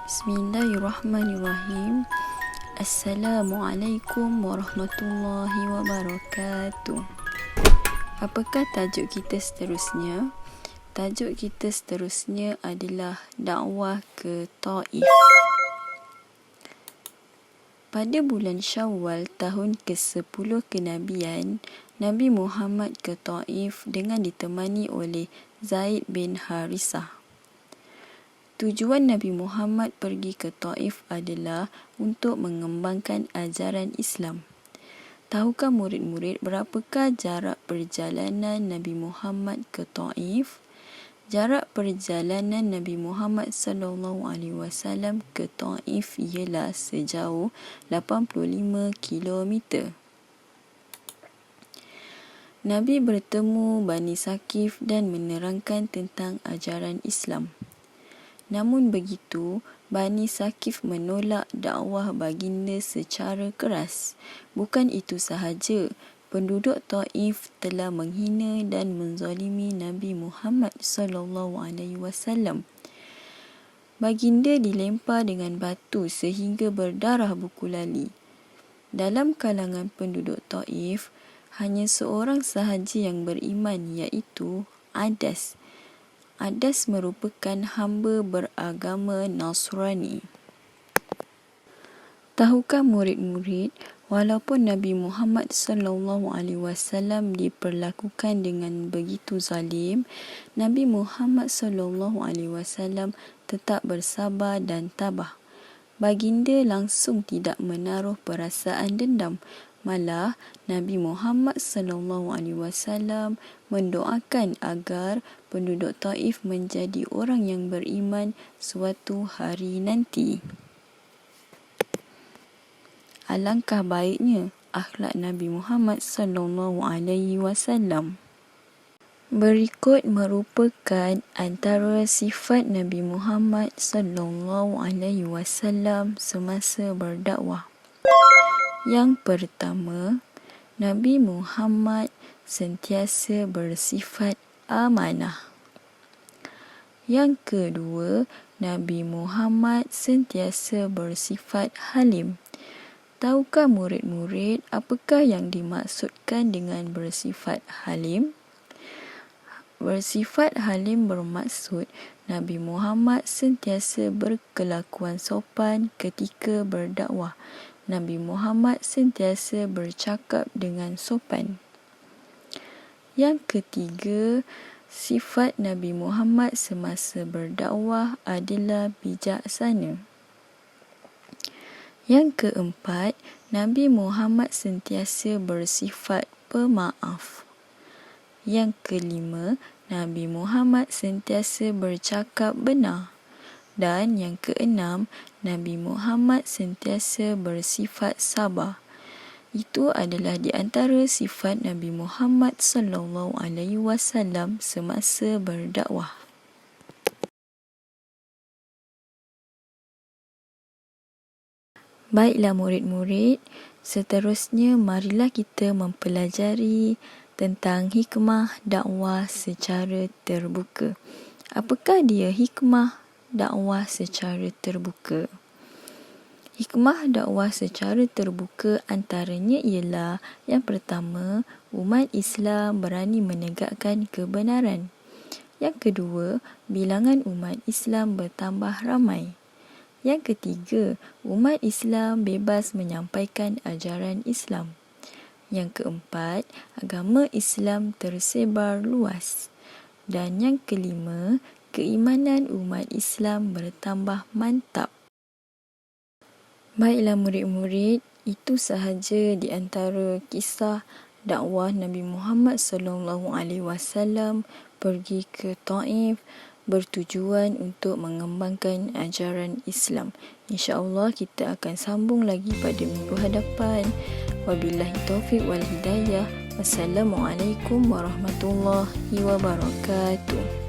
Bismillahirrahmanirrahim. Assalamualaikum warahmatullahi wabarakatuh. Apakah tajuk kita seterusnya? Tajuk kita seterusnya adalah dakwah ke Taif. Pada bulan Syawal tahun ke-10 kenabian, Nabi Muhammad ke Taif dengan ditemani oleh Zaid bin Harisah. Tujuan Nabi Muhammad pergi ke Taif adalah untuk mengembangkan ajaran Islam. Tahukah murid-murid berapakah jarak perjalanan Nabi Muhammad ke Taif? Jarak perjalanan Nabi Muhammad SAW ke Taif ialah sejauh 85 km. Nabi bertemu Bani Saqif dan menerangkan tentang ajaran Islam. Namun begitu, Bani Saqif menolak dakwah baginda secara keras. Bukan itu sahaja, penduduk Taif telah menghina dan menzalimi Nabi Muhammad SAW. Baginda dilempar dengan batu sehingga berdarah buku lali. Dalam kalangan penduduk Taif, hanya seorang sahaja yang beriman, iaitu Adas. Adas merupakan hamba beragama Nasrani. Tahukah murid-murid, walaupun Nabi Muhammad SAW diperlakukan dengan begitu zalim, Nabi Muhammad SAW tetap bersabar dan tabah. Baginda langsung tidak menaruh perasaan dendam. Malah Nabi Muhammad SAW mendoakan agar penduduk Taif menjadi orang yang beriman suatu hari nanti. Alangkah baiknya akhlak Nabi Muhammad SAW. Berikut merupakan antara sifat Nabi Muhammad SAW semasa berdakwah. Yang pertama, Nabi Muhammad sentiasa bersifat amanah. Yang kedua, Nabi Muhammad sentiasa bersifat halim. Tahukah murid-murid apakah yang dimaksudkan dengan bersifat halim? Bersifat halim bermaksud Nabi Muhammad sentiasa berkelakuan sopan ketika berdakwah. Nabi Muhammad sentiasa bercakap dengan sopan. Yang ketiga, sifat Nabi Muhammad semasa berdakwah adalah bijaksana. Yang keempat, Nabi Muhammad sentiasa bersifat pemaaf. Yang kelima, Nabi Muhammad sentiasa bercakap benar. Dan yang keenam, Nabi Muhammad sentiasa bersifat sabar. Itu adalah di antara sifat Nabi Muhammad SAW semasa berdakwah. Baiklah murid-murid, seterusnya marilah kita mempelajari tentang hikmah dakwah secara terbuka. Apakah dia hikmah dakwah secara terbuka? Hikmah dakwah secara terbuka antaranya ialah yang pertama, umat Islam berani menegakkan kebenaran. Yang kedua, bilangan umat Islam bertambah ramai. Yang ketiga, umat Islam bebas menyampaikan ajaran Islam. Yang keempat, agama Islam tersebar luas. Dan yang kelima, keimanan umat Islam bertambah mantap. Baiklah murid-murid, itu sahaja di antara kisah dakwah Nabi Muhammad SAW pergi ke Taif bertujuan untuk mengembangkan ajaran Islam. InsyaAllah kita akan sambung lagi pada minggu hadapan. Wabillahi taufiq wal hidayah. Wassalamualaikum warahmatullahi wabarakatuh.